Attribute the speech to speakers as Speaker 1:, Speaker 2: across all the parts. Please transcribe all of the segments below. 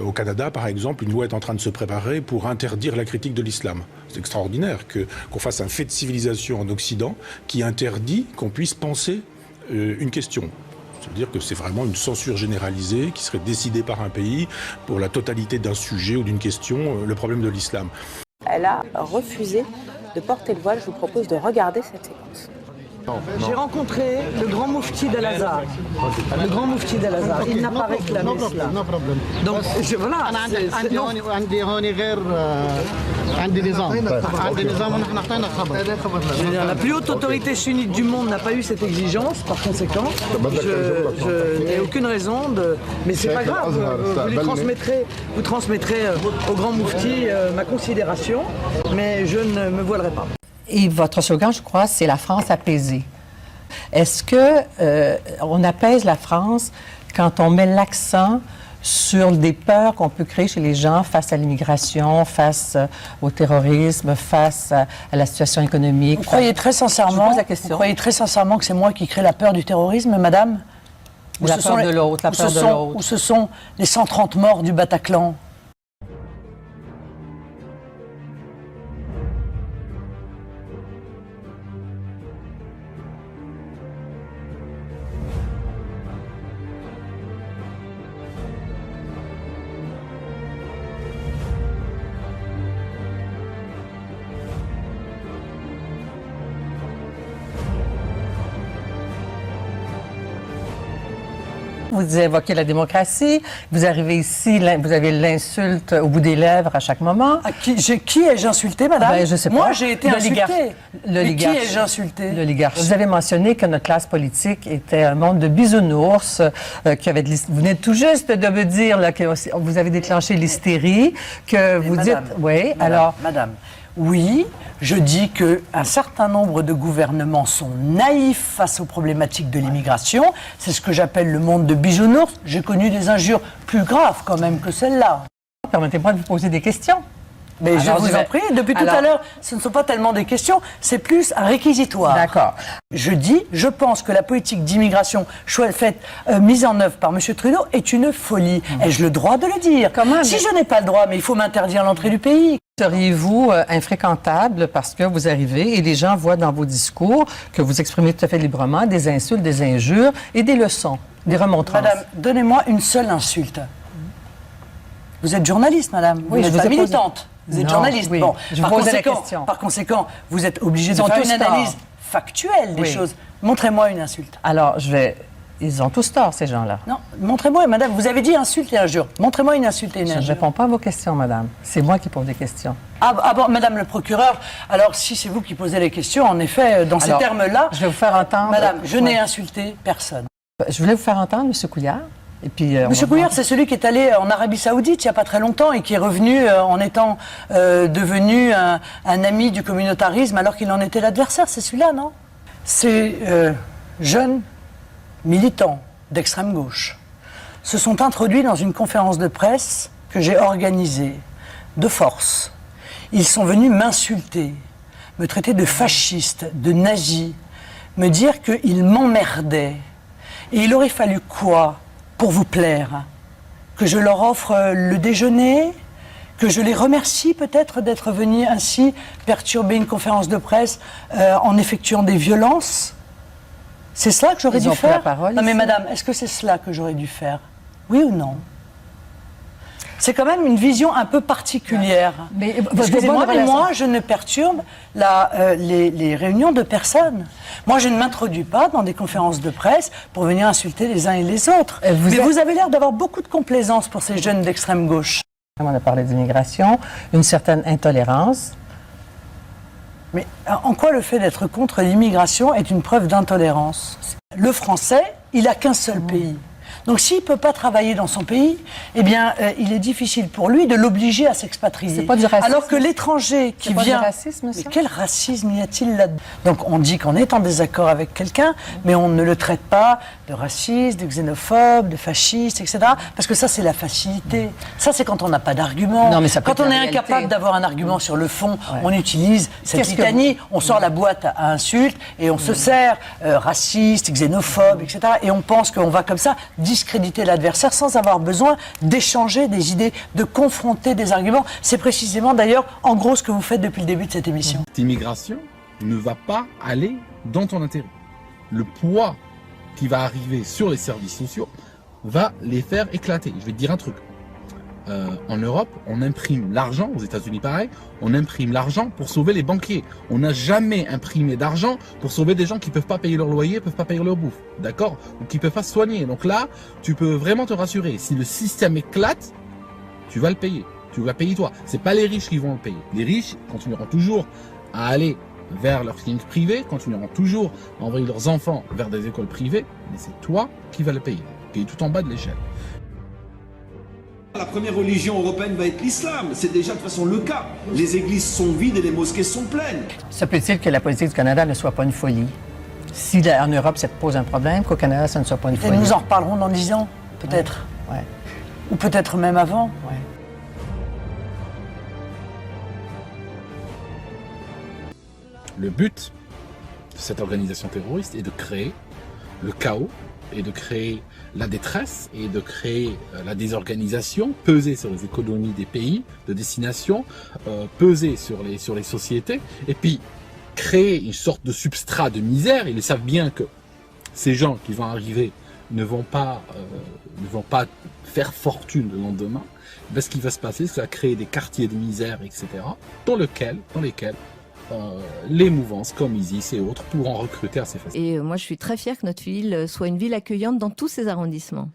Speaker 1: Au Canada, par exemple, une loi est en train de se préparer pour interdire la critique de l'islam. C'est extraordinaire qu'on fasse un fait de civilisation en Occident qui interdit qu'on puisse penser une question. C'est-à-dire que c'est vraiment une censure généralisée qui serait décidée par un pays pour la totalité d'un sujet ou d'une question, le problème de l'islam.
Speaker 2: Elle a refusé de porter le voile. Je vous propose de regarder cette séquence.
Speaker 3: J'ai rencontré le grand moufti d'Al-Azhar. Le grand moufti d'Al-Azhar. Il n'a pas réclamé cela. Donc, voilà. La plus haute autorité sunnite du monde n'a pas eu cette exigence, par conséquent, je n'ai aucune raison de... Mais c'est pas grave, vous transmettrez au grand moufti ma considération, mais je ne me voilerai pas.
Speaker 4: Et votre slogan, je crois, c'est la France apaisée. Est-ce que on apaise la France quand on met l'accent sur des peurs qu'on peut créer chez les gens face à l'immigration, face au terrorisme, face à la situation économique?
Speaker 3: Vous croyez très sincèrement, que c'est moi qui crée la peur du terrorisme, madame?
Speaker 4: La peur de l'autre, la peur de l'autre.
Speaker 3: Ou ce sont les 130 morts du Bataclan?
Speaker 4: Vous évoquez la démocratie, vous arrivez ici, vous avez l'insulte au bout des lèvres à chaque moment.
Speaker 3: Qui ai-je insulté, madame?
Speaker 4: Ben, je sais pas.
Speaker 3: Moi, j'ai été insultée. Mais qui ai-je insulté?
Speaker 4: L'oligarchie. Vous avez mentionné que notre classe politique était un monde de bisounours, vous venez tout juste de me dire là, que vous avez déclenché l'hystérie, que vous dites... Oui, alors...
Speaker 3: Madame, oui, je dis qu'un certain nombre de gouvernements sont naïfs face aux problématiques de l'immigration. C'est ce que j'appelle le monde de bisounours. J'ai connu des injures plus graves quand même que celle-là.
Speaker 4: Permettez-moi de vous poser des questions.
Speaker 3: Mais je vous en prie, depuis tout à l'heure, ce ne sont pas tellement des questions, c'est plus un réquisitoire.
Speaker 4: D'accord.
Speaker 3: Je pense que la politique d'immigration mise en œuvre par M. Trudeau est une folie. Ai-je le droit de le dire? Si je n'ai pas le droit, mais il faut m'interdire l'entrée du pays.
Speaker 4: Seriez-vous infréquentable parce que vous arrivez et les gens voient dans vos discours que vous exprimez tout à fait librement des insultes, des injures et des leçons, des remontrances?
Speaker 3: Madame, donnez-moi une seule insulte. Vous êtes journaliste, madame.
Speaker 4: Oui,
Speaker 3: vous n'êtes pas militante. Vous êtes journaliste.
Speaker 4: Oui.
Speaker 3: Bon,
Speaker 4: je vous posais la question.
Speaker 3: Par conséquent, vous êtes obligé de faire une analyse factuelle des choses. Montrez-moi une insulte.
Speaker 4: Alors, ils ont tous tort, ces gens-là.
Speaker 3: Non, montrez-moi, madame. Vous avez dit insulte et injure. Montrez-moi une insulte et une injure.
Speaker 4: Je ne réponds pas à vos questions, madame. C'est moi qui pose des questions.
Speaker 3: Ah bon, madame le procureur, alors si c'est vous qui posez les questions, en effet, dans ces termes-là...
Speaker 4: Je vais vous faire entendre...
Speaker 3: Madame, je n'ai insulté personne.
Speaker 4: Je voulais vous faire entendre M. Couillard. Et puis,
Speaker 3: Monsieur Couillard, c'est celui qui est allé en Arabie Saoudite il n'y a pas très longtemps et qui est revenu en étant devenu un ami du communautarisme alors qu'il en était l'adversaire. C'est celui-là, non? Ces jeunes militants d'extrême gauche se sont introduits dans une conférence de presse que j'ai organisée de force. Ils sont venus m'insulter, me traiter de fasciste, de nazi, me dire qu'ils m'emmerdaient. Et il aurait fallu quoi pour vous plaire? Que je leur offre le déjeuner? Que je les remercie peut-être d'être venus ainsi perturber une conférence de presse en effectuant des violences? C'est cela que j'aurais dû faire? Non mais madame, est-ce que c'est cela que j'aurais dû faire? Oui ou non? C'est quand même une vision un peu particulière. Mais excusez-moi, mais moi, je ne perturbe les réunions de personnes. Moi, je ne m'introduis pas dans des conférences de presse pour venir insulter les uns et les autres. Vous avez l'air d'avoir beaucoup de complaisance pour ces jeunes d'extrême gauche.
Speaker 4: On a parlé d'immigration, une certaine intolérance.
Speaker 3: Mais en quoi le fait d'être contre l'immigration est une preuve d'intolérance? Le Français, il n'a qu'un seul pays. Donc s'il ne peut pas travailler dans son pays, eh bien, il est difficile pour lui de l'obliger à s'expatrier.
Speaker 4: C'est pas du racisme.
Speaker 3: Alors que l'étranger qui vient...
Speaker 4: C'est pas du racisme, ça?
Speaker 3: Mais quel racisme y a-t-il là-dedans? Donc on dit qu'on est en désaccord avec quelqu'un, mais on ne le traite pas de raciste, de xénophobe, de fasciste, etc. Parce que ça, c'est la facilité. Ça, c'est quand on n'a pas d'argument. Quand on est incapable d'avoir un argument sur le fond, on utilise cette litanie, on sort la boîte à insultes et on se sert raciste, xénophobe, etc. Et on pense qu'on va comme ça discréditer l'adversaire sans avoir besoin d'échanger des idées, de confronter des arguments. C'est précisément d'ailleurs en gros ce que vous faites depuis le début de cette émission.
Speaker 5: Cette immigration ne va pas aller dans ton intérêt. Le poids qui va arriver sur les services sociaux va les faire éclater. Je vais te dire un truc. En Europe, on imprime l'argent, aux États-Unis pareil, on imprime l'argent pour sauver les banquiers. On n'a jamais imprimé d'argent pour sauver des gens qui ne peuvent pas payer leur loyer, ne peuvent pas payer leur bouffe, d'accord? Ou qui ne peuvent pas se soigner. Donc là, tu peux vraiment te rassurer. Si le système éclate, tu vas le payer. Tu vas payer toi. C'est pas les riches qui vont le payer. Les riches continueront toujours à aller vers leurs cliniques privées, continueront toujours à envoyer leurs enfants vers des écoles privées, mais c'est toi qui vas le payer, qui est tout en bas de l'échelle.
Speaker 6: La première religion européenne va être l'islam. C'est déjà de toute façon le cas. Les églises sont vides et les mosquées sont pleines.
Speaker 4: Se peut-il que la politique du Canada ne soit pas une folie? Si en Europe, ça te pose un problème, qu'au Canada, ça ne soit pas une
Speaker 3: Et
Speaker 4: folie.
Speaker 3: nous en reparlerons dans 10 ans, peut-être.
Speaker 4: Ouais.
Speaker 3: Ou peut-être même avant.
Speaker 4: Ouais.
Speaker 5: Le but de cette organisation terroriste est de créer le chaos et de créer la détresse et de créer la désorganisation, peser sur les économies des pays de destination, peser sur les sociétés et puis créer une sorte de substrat de misère. Ils savent bien que ces gens qui vont arriver ne vont pas faire fortune le lendemain. Ben, ce qui va se passer, c'est que ça va créer des quartiers de misère, etc., dans lesquels les mouvances comme Isis et autres pourront recruter assez facilement.
Speaker 7: Et moi, je suis très fière que notre ville soit une ville accueillante dans tous ces arrondissements.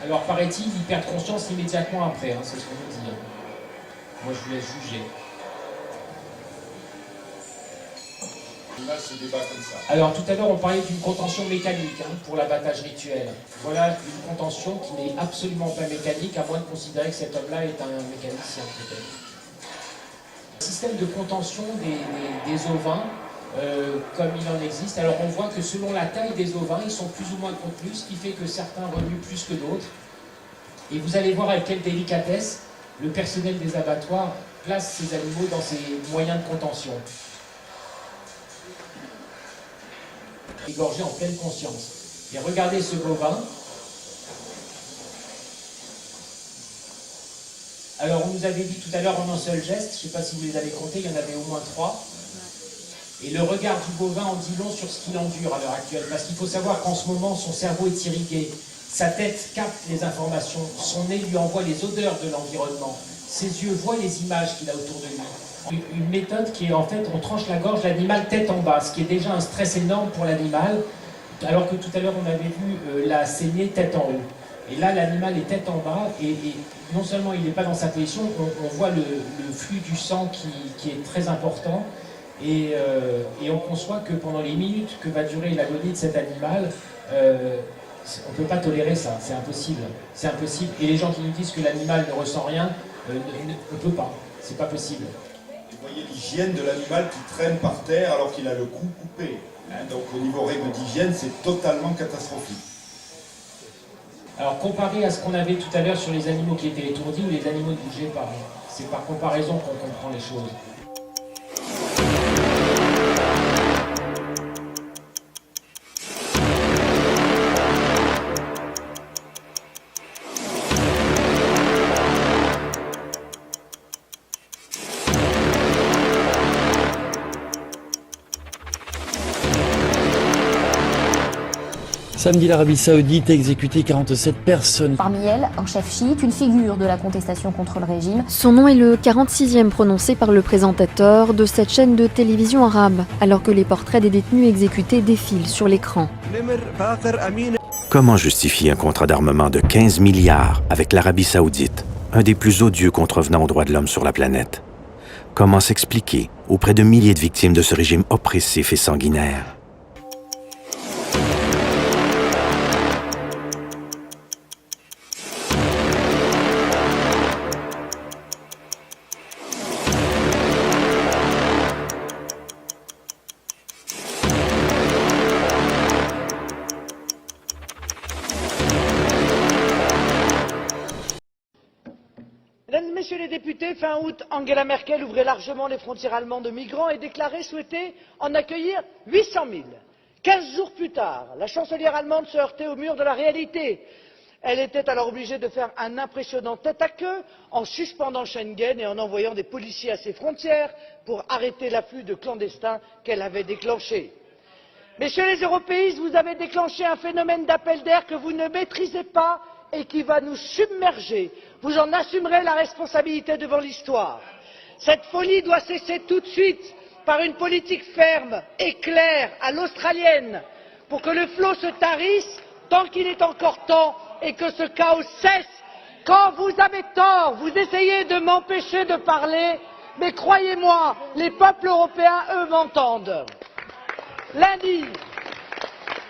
Speaker 8: Alors paraît-il, ils perdent conscience immédiatement après, hein, c'est ce qu'on nous dit. Hein. Moi je vous laisse juger. Alors tout à l'heure on parlait d'une contention mécanique hein, pour l'abattage rituel. Voilà une contention qui n'est absolument pas mécanique, à moins de considérer que cet homme-là est un mécanicien peut-être. Système de contention des ovins, comme il en existe. Alors on voit que selon la taille des ovins, ils sont plus ou moins contenus, ce qui fait que certains remuent plus que d'autres. Et vous allez voir avec quelle délicatesse le personnel des abattoirs place ces animaux dans ces moyens de contention. Égorgé en pleine conscience. Et regardez ce bovin. Alors on nous avait dit tout à l'heure en un seul geste, je ne sais pas si vous les avez comptés, il y en avait au moins 3. Et le regard du bovin en dit long sur ce qu'il endure à l'heure actuelle. Parce qu'il faut savoir qu'en ce moment, son cerveau est irrigué. Sa tête capte les informations. Son nez lui envoie les odeurs de l'environnement. Ses yeux voient les images qu'il a autour de lui. Une méthode qui est en fait, on tranche la gorge de l'animal tête en bas, ce qui est déjà un stress énorme pour l'animal. Alors que tout à l'heure, on avait vu la saignée tête en haut. Et là, l'animal est tête en bas. Et non seulement il n'est pas dans sa position, on voit le flux du sang qui est très important. Et on conçoit que pendant les minutes que va durer l'agonie de cet animal, on ne peut pas tolérer ça, c'est impossible. C'est impossible. Et les gens qui nous disent que l'animal ne ressent rien, ne peut pas, c'est pas possible.
Speaker 9: Vous voyez l'hygiène de l'animal qui traîne par terre alors qu'il a le cou coupé. Donc au niveau règles d'hygiène, c'est totalement catastrophique.
Speaker 8: Alors comparé à ce qu'on avait tout à l'heure sur les animaux qui étaient étourdis ou les animaux ne bougeaient pas, c'est par comparaison qu'on comprend les choses.
Speaker 10: Samedi, l'Arabie Saoudite a exécuté 47 personnes.
Speaker 11: Parmi elles, un chef chiite, une figure de la contestation contre le régime.
Speaker 12: Son nom est le 46e prononcé par le présentateur de cette chaîne de télévision arabe, alors que les portraits des détenus exécutés défilent sur l'écran.
Speaker 13: Comment justifier un contrat d'armement de 15 milliards avec l'Arabie Saoudite, un des plus odieux contrevenants aux droits de l'homme sur la planète? Comment s'expliquer auprès de milliers de victimes de ce régime oppressif et sanguinaire?
Speaker 3: Mesdames et Messieurs les députés, fin août, Angela Merkel ouvrait largement les frontières allemandes de migrants et déclarait souhaiter en accueillir 800 000. 15 jours plus tard, la chancelière allemande se heurtait au mur de la réalité. Elle était alors obligée de faire un impressionnant tête-à-queue en suspendant Schengen et en envoyant des policiers à ses frontières pour arrêter l'afflux de clandestins qu'elle avait déclenché. Messieurs les européistes, vous avez déclenché un phénomène d'appel d'air que vous ne maîtrisez pas et qui va nous submerger. Vous en assumerez la responsabilité devant l'histoire. Cette folie doit cesser tout de suite par une politique ferme et claire à l'australienne pour que le flot se tarisse tant qu'il est encore temps et que ce chaos cesse. Quand vous avez tort, vous essayez de m'empêcher de parler, mais croyez-moi, les peuples européens, eux, m'entendent. Lundi,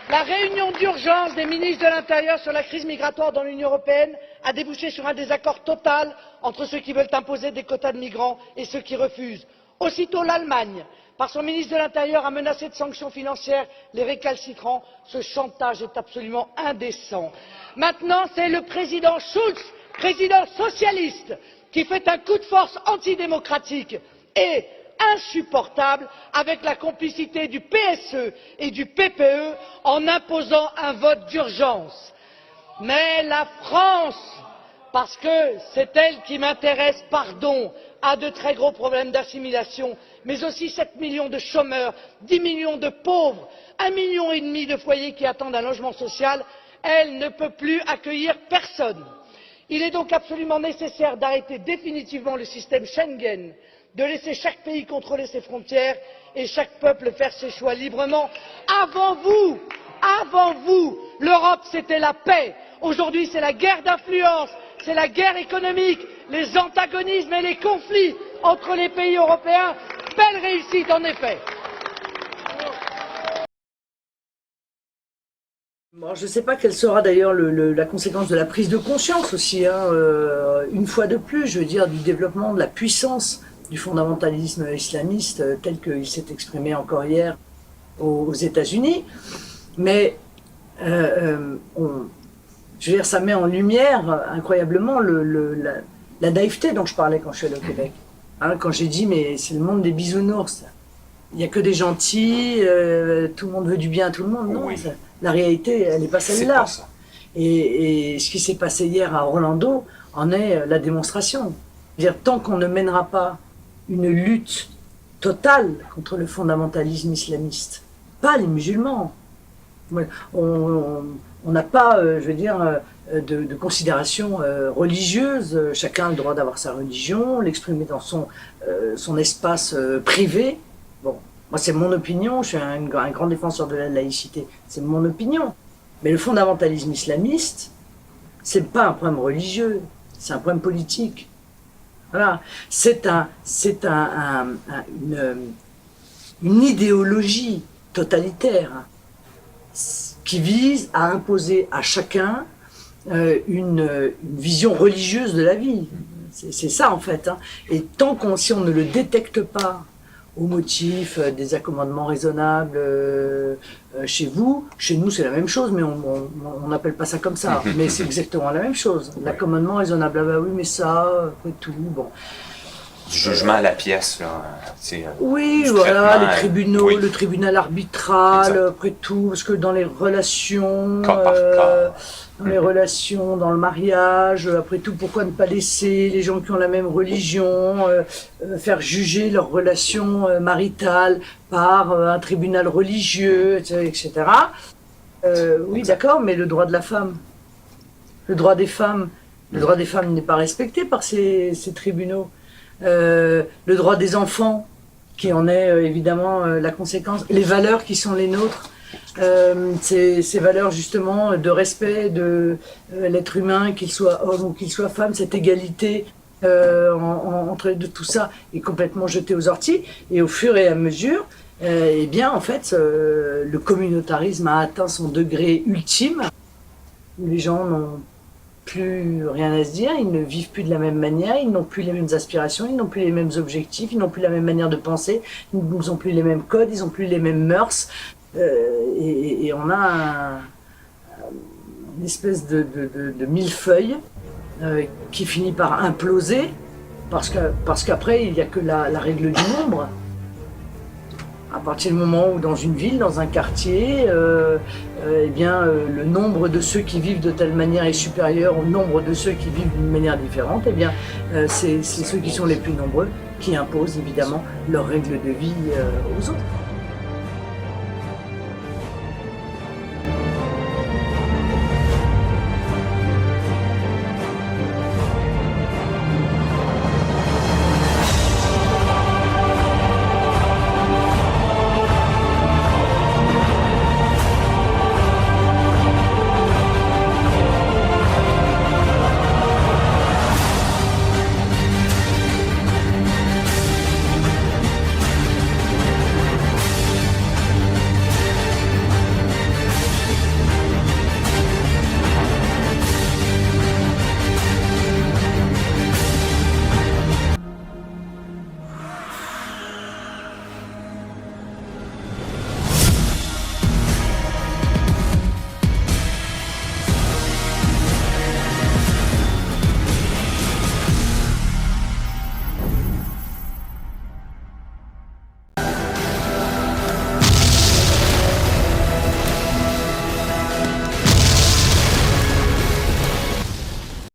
Speaker 3: la réunion d'urgence des ministres de l'Intérieur sur la crise migratoire dans l'Union européenne a débouché sur un désaccord total entre ceux qui veulent imposer des quotas de migrants et ceux qui refusent. Aussitôt, l'Allemagne, par son ministre de l'Intérieur, a menacé de sanctions financières les récalcitrants. Ce chantage est absolument indécent. Maintenant, c'est le président Schulz, président socialiste, qui fait un coup de force antidémocratique et insupportable avec la complicité du PSE et du PPE en imposant un vote d'urgence. Mais la France, parce que c'est elle qui m'intéresse, pardon, a de très gros problèmes d'assimilation, mais aussi 7 millions de chômeurs, 10 millions de pauvres, 1,5 million de foyers qui attendent un logement social, elle ne peut plus accueillir personne. Il est donc absolument nécessaire d'arrêter définitivement le système Schengen, de laisser chaque pays contrôler ses frontières et chaque peuple faire ses choix librement. Avant vous, l'Europe c'était la paix. Aujourd'hui c'est la guerre d'influence, c'est la guerre économique, les antagonismes et les conflits entre les pays européens. Belle réussite en effet. Bon, je ne sais pas quelle sera d'ailleurs la conséquence de la prise de conscience aussi, une fois de plus, je veux dire, du développement de la puissance du fondamentalisme islamiste tel qu'il s'est exprimé encore hier aux États-Unis. Mais je veux dire, ça met en lumière incroyablement la naïveté dont je parlais quand je suis allé au Québec. Quand j'ai dit, mais c'est le monde des bisounours. Il n'y a que des gentils, tout le monde veut du bien à tout le monde. Non, oui. La réalité, elle n'est pas celle-là. Et ce qui s'est passé hier à Orlando en est la démonstration. Je veux dire, tant qu'on ne mènera pas une lutte totale contre le fondamentalisme islamiste, pas les musulmans. On n'a pas, je veux dire, de considération religieuse. Chacun a le droit d'avoir sa religion, l'exprimer dans son espace privé. Bon, moi c'est mon opinion, je suis un grand défenseur de la laïcité, c'est mon opinion. Mais le fondamentalisme islamiste, c'est pas un problème religieux, c'est un problème politique. Voilà, c'est une idéologie totalitaire qui vise à imposer à chacun une vision religieuse de la vie. C'est ça en fait. Et si on ne le détecte pas au motif des accommodements raisonnables chez vous, chez nous c'est la même chose, mais on n'appelle pas ça comme ça. Mais c'est exactement la même chose. L'accommodement raisonnable, ah bah oui, mais ça, après tout, bon.
Speaker 14: Du jugement à la pièce, là.
Speaker 3: Oui, voilà, les tribunaux, oui. Le tribunal arbitral, exact. Après tout, parce que dans les relations, dans les relations, dans le mariage, après tout, pourquoi ne pas laisser les gens qui ont la même religion faire juger leurs relations maritales par un tribunal religieux, etc. Oui, d'accord, mais le droit de la femme, le droit des femmes n'est pas respecté par ces tribunaux. Le droit des enfants, qui en est évidemment la conséquence, les valeurs qui sont les nôtres, ces valeurs justement de respect de l'être humain, qu'il soit homme ou qu'il soit femme, cette égalité entre de tout ça est complètement jeté aux orties. Et au fur et à mesure, eh bien en fait, le communautarisme a atteint son degré ultime. Les gens n'ont plus rien à se dire, ils ne vivent plus de la même manière, ils n'ont plus les mêmes aspirations, ils n'ont plus les mêmes objectifs, ils n'ont plus la même manière de penser, ils n'ont plus les mêmes codes, ils n'ont plus les mêmes mœurs. Et on a une espèce de millefeuille qui finit par imploser, parce qu'après, il n'y a que la règle du nombre. À partir du moment où dans une ville, dans un quartier, eh bien, le nombre de ceux qui vivent de telle manière est supérieur au nombre de ceux qui vivent d'une manière différente, eh bien, c'est ceux qui sont les plus nombreux qui imposent évidemment leurs règles de vie aux autres.